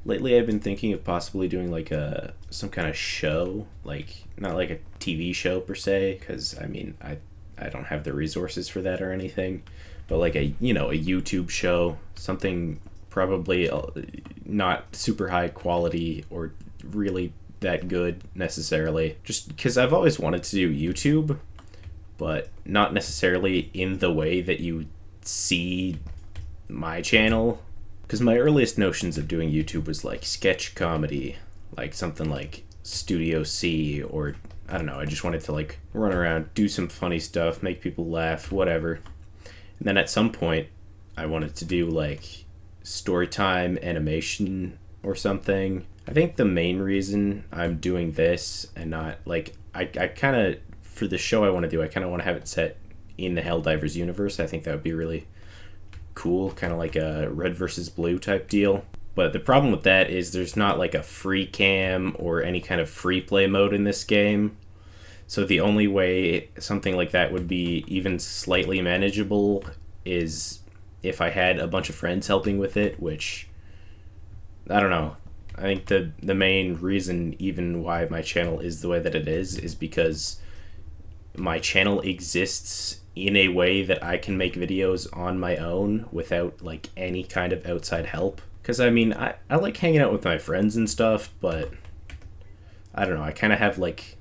Lately I've been thinking of possibly doing like some kind of show, like not like a TV show per se, because I don't have the resources for that or anything, but like a YouTube show, something probably not super high quality or really that good necessarily, just because I've always wanted to do YouTube, but not necessarily in the way that you see my channel. Because my earliest notions of doing YouTube was like sketch comedy, like something like Studio C, or I don't know, I just wanted to like run around, do some funny stuff, make people laugh, whatever. And then at some point, I wanted to do like storytime animation or something. I think the main reason I'm doing this and not like, I kind of, for the show I want to do, I kind of want to have it set in the Helldivers universe. I think that would be really cool, kind of like a red versus blue type deal. But the problem with that is there's not like a free cam or any kind of free play mode in this game. So the only way something like that would be even slightly manageable is if I had a bunch of friends helping with it, which I don't know. I think the main reason even why my channel is the way that it is because my channel exists in a way that I can make videos on my own without like any kind of outside help. Because I like hanging out with my friends and stuff, but I don't know, I kind of have like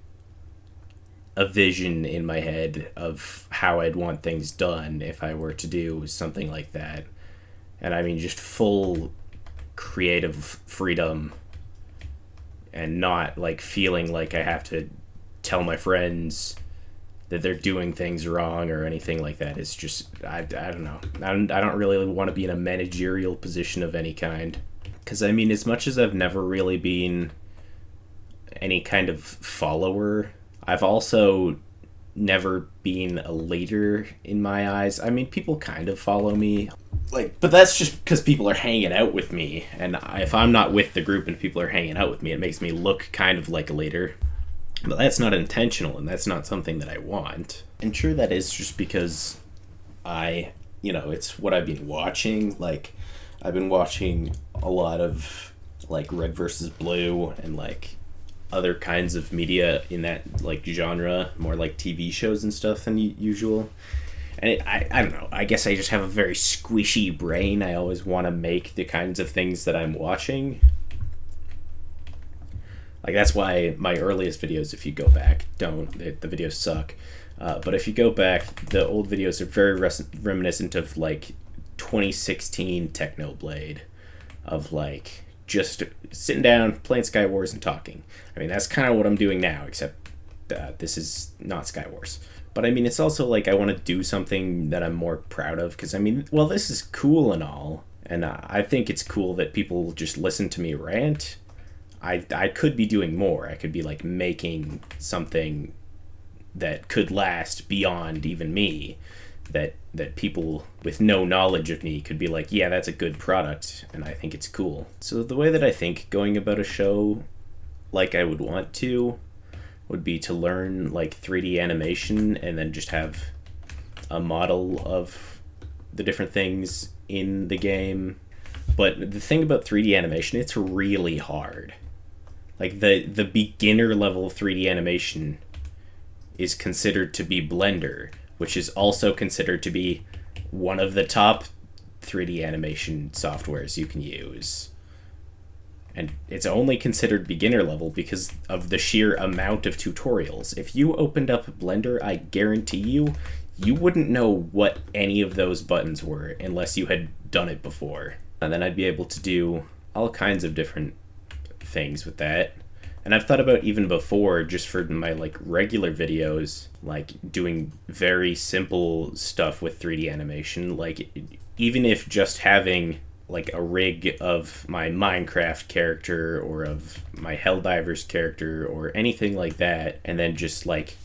a vision in my head of how I'd want things done if I were to do something like that. And just full creative freedom and not like feeling like I have to tell my friends that they're doing things wrong or anything like that. It's just, I don't know. I don't really want to be in a managerial position of any kind. Because, as much as I've never really been any kind of follower, I've also never been a leader in my eyes. People kind of follow me. But that's just because people are hanging out with me. And if I'm not with the group and people are hanging out with me, it makes me look kind of like a leader. But that's not intentional, and that's not something that I want. And sure, that is just because it's what I've been watching. Like, I've been watching a lot of, like, Red versus Blue and, like, other kinds of media in that, like, genre, more like TV shows and stuff than usual. And I don't know, I guess I just have a very squishy brain. I always want to make the kinds of things that I'm watching. Like, that's why my earliest videos, if you go back, the videos suck. But if you go back, the old videos are very reminiscent of, like, 2016 Technoblade. Of, like, just sitting down, playing Sky Wars, and talking. That's kind of what I'm doing now, except this is not Skywars. But it's also like I want to do something that I'm more proud of, because this is cool and all, and I think it's cool that people just listen to me rant. I could be doing more. I could be like making something that could last beyond even me, that people with no knowledge of me could be like, yeah, that's a good product, and I think it's cool. So the way that I think going about a show like I would want to would be to learn like 3D animation and then just have a model of the different things in the game. But the thing about 3D animation, it's really hard. Like, the beginner level of 3D animation is considered to be Blender, which is also considered to be one of the top 3D animation softwares you can use. And it's only considered beginner level because of the sheer amount of tutorials. If you opened up Blender, I guarantee you wouldn't know what any of those buttons were unless you had done it before. And then I'd be able to do all kinds of different things with that. And I've thought about even before, just for my like regular videos, like doing very simple stuff with 3D animation. Like, even if just having like a rig of my Minecraft character or of my Helldivers character or anything like that, and then just like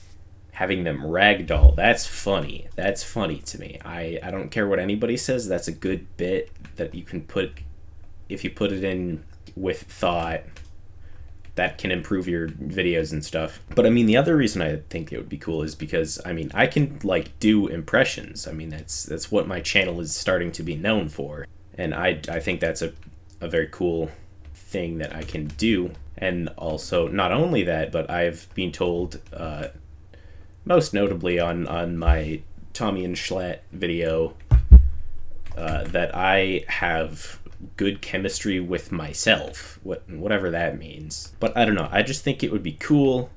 having them ragdoll, that's funny. That's funny to me. I don't care what anybody says, that's a good bit that you can put, if you put it in with thought, that can improve your videos and stuff. But the other reason I think it would be cool is because I can like do impressions. That's what my channel is starting to be known for. And I think that's a very cool thing that I can do. And also, not only that, but I've been told, most notably on my Tommy and Schlatt video, that I have good chemistry with myself, whatever that means. But I don't know, I just think it would be cool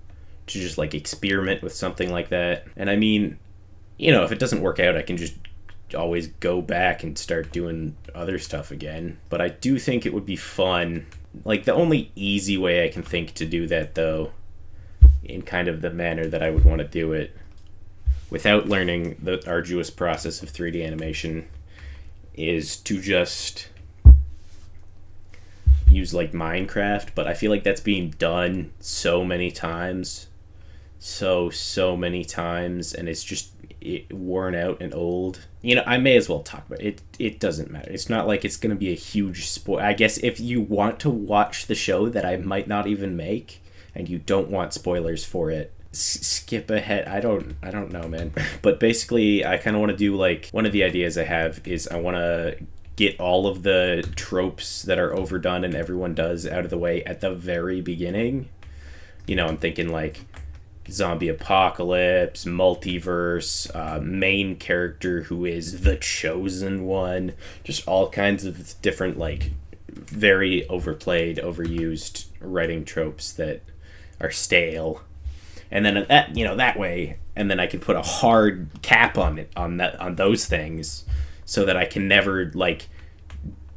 to just like experiment with something like that. And I mean, you know, if it doesn't work out, I can just always go back and start doing other stuff again. But I do think it would be fun. Like, the only easy way I can think to do that, though, in kind of the manner that I would want to do it without learning the arduous process of 3D animation, is to just use like Minecraft. But I feel like that's being done so many times, so many times, and it's just worn out and old. You know, I may as well talk about it. It doesn't matter. It's not like it's going to be a huge spoil. I guess if you want to watch the show that I might not even make, and you don't want spoilers for it, skip ahead. I don't know, man. But basically, I kind of want to do, like, one of the ideas I have is I want to get all of the tropes that are overdone and everyone does out of the way at the very beginning. You know, I'm thinking like zombie apocalypse, multiverse, main character who is the chosen one, just all kinds of different, like, very overplayed, overused writing tropes that are stale. And then that, you know, that way, and then I can put a hard cap on it, on those things, so that I can never, like,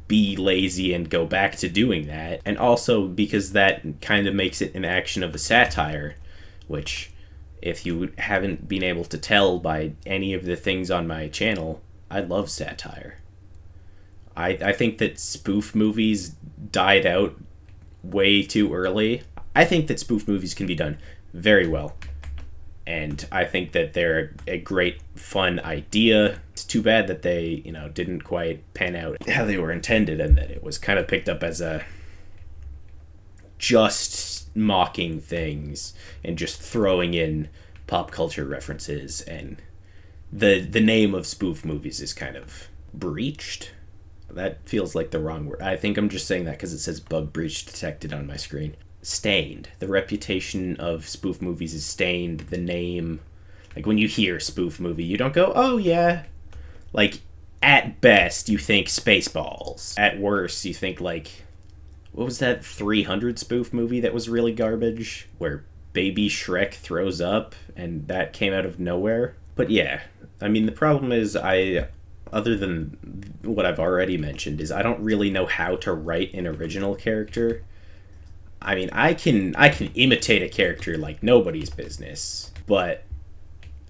be lazy and go back to doing that. And also because that kind of makes it an action of a satire, which, if you haven't been able to tell by any of the things on my channel, I love satire. I think that spoof movies died out way too early. I think that spoof movies can be done very well, and I think that they're a great, fun idea. It's too bad that they, you know, didn't quite pan out how they were intended, and that it was kind of picked up as a just mocking things and just throwing in pop culture references, and the name of spoof movies is kind of breached. That feels like the wrong word. I think I'm just saying that because it says bug breach detected on my screen. Stained. The reputation of spoof movies is stained. The name, like, when you hear spoof movie, you don't go, oh yeah. Like, at best, you think Spaceballs. At worst, you think, like, what was that 300 spoof movie that was really garbage, where baby Shrek throws up, and that came out of nowhere? But yeah, I mean, the problem is, other than what I've already mentioned, is I don't really know how to write an original character. I mean, I can imitate a character like nobody's business, but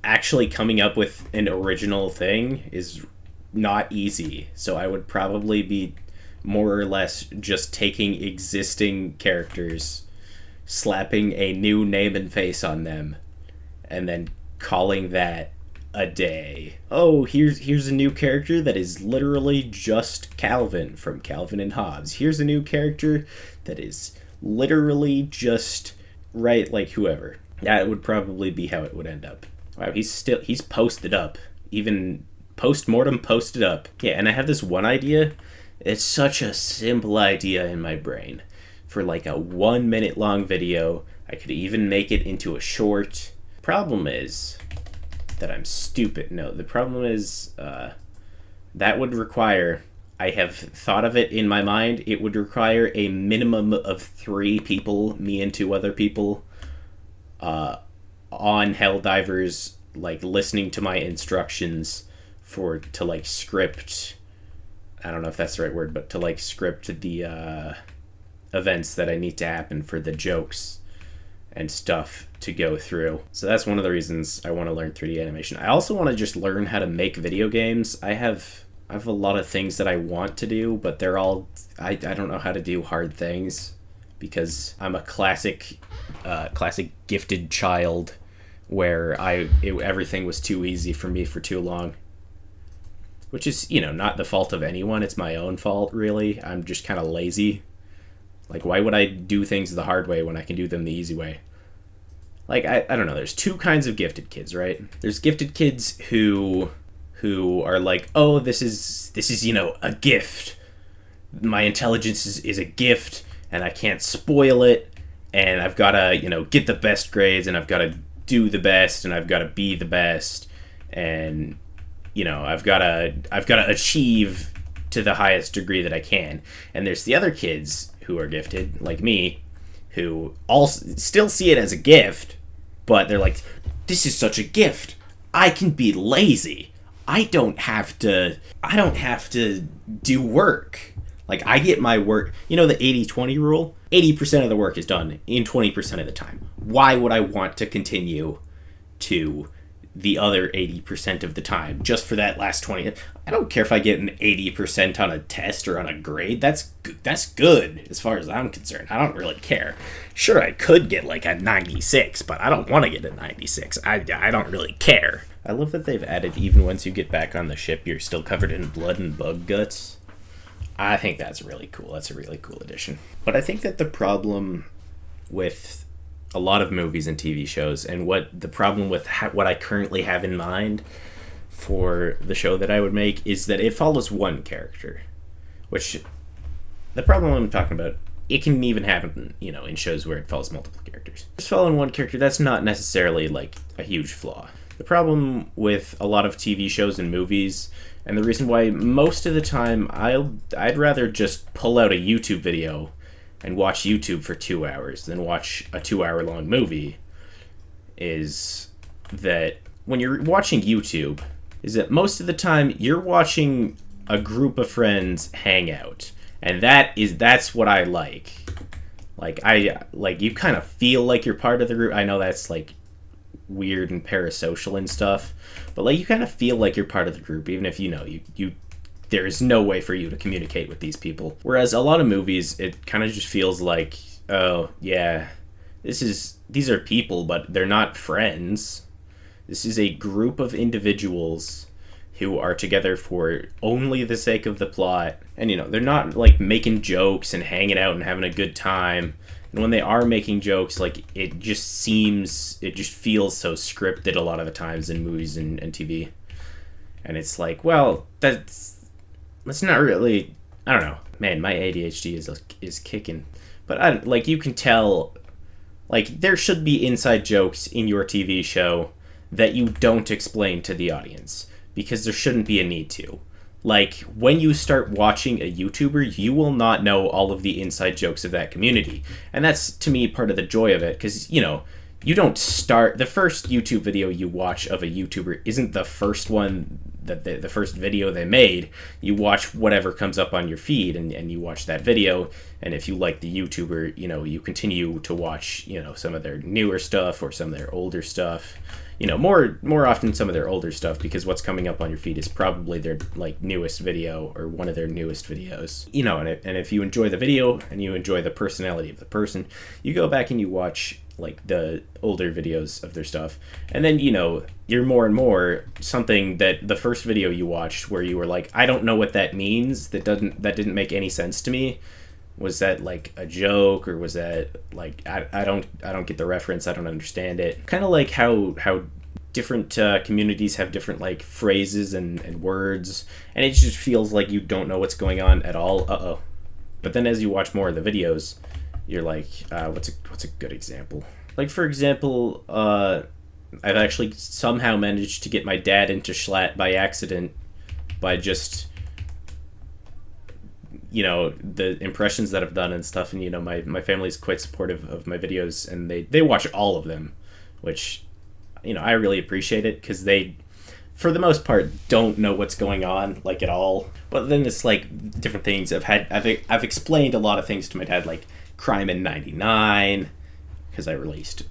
actually coming up with an original thing is not easy. So I would probably be more or less just taking existing characters, slapping a new name and face on them, and then calling that a day. Oh, here's a new character that is literally just Calvin from Calvin and Hobbes. Here's a new character that is literally just, right, like, whoever. That would probably be how it would end up. Wow, he's posted up. Even post-mortem posted up. Yeah, and I have this one idea. It's such a simple idea in my brain. For like a 1 minute long video, I could even make it into a short. Problem is that I'm stupid. No, the problem is that would require, I have thought of it in my mind, it would require a minimum of 3 people, me and 2 other people, on Helldivers, like, listening to my instructions to, like, script, I don't know if that's the right word, but to, like, script the events that I need to happen for the jokes and stuff to go through. So that's one of the reasons I want to learn 3D animation. I also want to just learn how to make video games. I have a lot of things that I want to do, but they're all, I don't know how to do hard things, because I'm a classic gifted child where everything was too easy for me for too long. Which is, you know, not the fault of anyone. It's my own fault, really. I'm just kind of lazy. Like, why would I do things the hard way when I can do them the easy way? Like, I don't know. There's 2 kinds of gifted kids, right? There's gifted kids who are like, oh, this is, you know, a gift. My intelligence is a gift, and I can't spoil it, and I've got to, get the best grades, and I've got to do the best, and I've got to be the best, and I've got to achieve to the highest degree that I can. And there's the other kids who are gifted, like me, who all still see it as a gift, but they're like, this is such a gift. I can be lazy. I don't have to do work. Like, I get my work, the 80-20 rule? 80% of the work is done in 20% of the time. Why would I want to continue to the other 80% of the time just for that last 20? I don't care if I get an 80% on a test or on a grade. That's good as far as I'm concerned. I don't really care. Sure, I could get like a 96, but I don't want to get a 96. I don't really care. I love that they've added, even once you get back on the ship, you're still covered in blood and bug guts. I think that's really cool. That's a really cool addition. But I think that the problem with a lot of movies and TV shows, and what the problem with what I currently have in mind for the show that I would make, is that it follows one character. Which, the problem I'm talking about, it can even happen, in shows where it follows multiple characters. Just following one character, that's not necessarily like a huge flaw. The problem with a lot of TV shows and movies, and the reason why most of the time I'd rather just pull out a YouTube video and watch YouTube for 2 hours than watch a 2-hour-long movie, is that when you're watching YouTube, is that most of the time you're watching a group of friends hang out. And that's what I like. Like, you kind of feel like you're part of the group. I know that's like weird and parasocial and stuff, but like, you kind of feel like you're part of the group, even if you there is no way for you to communicate with these people. Whereas a lot of movies, it kind of just feels like, oh yeah, these are people, but they're not friends. This is a group of individuals who are together for only the sake of the plot. And they're not like making jokes and hanging out and having a good time. And when they are making jokes, like, it just feels so scripted a lot of the times in movies and TV. And it's like, well, that's not really, I don't know. Man, my ADHD is kicking. But you can tell, like, there should be inside jokes in your TV show that you don't explain to the audience, because there shouldn't be a need to. Like, when you start watching a YouTuber, you will not know all of the inside jokes of that community. And that's, to me, part of the joy of it, because, you don't start... The first YouTube video you watch of a YouTuber isn't the first one, the first video they made. You watch whatever comes up on your feed, and you watch that video, and if you like the YouTuber, you continue to watch, some of their newer stuff or some of their older stuff. More often some of their older stuff, because what's coming up on your feed is probably their like newest video or one of their newest videos. And if you enjoy the video and you enjoy the personality of the person, you go back and you watch like the older videos of their stuff, and then you're more and more something that the first video you watched where you were like, I don't know what that means, that didn't make any sense to me. Was that like a joke, or was that like I don't get the reference, I don't understand it. Kind of like how different communities have different like phrases and words, and it just feels like you don't know what's going on at all. But then as you watch more of the videos, you're like, what's a good example? Like, for example, I've actually somehow managed to get my dad into Schlatt by accident by just the impressions that I've done and stuff, and my family's quite supportive of my videos, and they watch all of them, which I really appreciate it, because they, for the most part, don't know what's going on like at all. But then it's like different things. I've explained a lot of things to my dad, like Crime in 99, because I released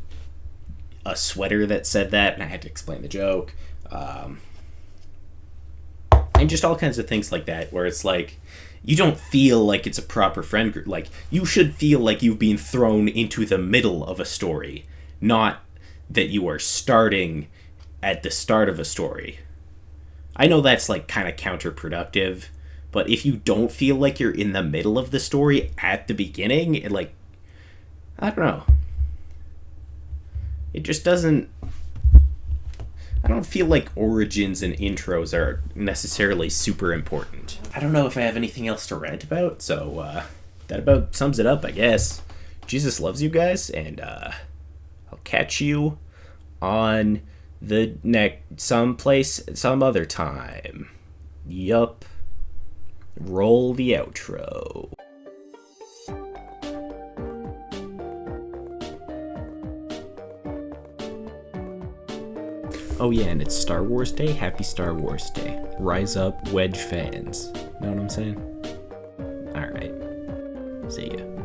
a sweater that said that, and I had to explain the joke, and just all kinds of things like that, where it's like, you don't feel like it's a proper friend group. Like, you should feel like you've been thrown into the middle of a story, not that you are starting at the start of a story. I know that's like kind of counterproductive, but if you don't feel like you're in the middle of the story at the beginning, it like, I don't know. It just doesn't... I don't feel like origins and intros are necessarily super important. I don't know if I have anything else to rant about, so that about sums it up, I guess. Jesus loves you guys, and I'll catch you on the someplace, some other time. Yup. Roll the outro. Oh yeah, and it's Star Wars Day. Happy Star Wars Day. Rise up, Wedge fans. Know what I'm saying? Alright. See ya.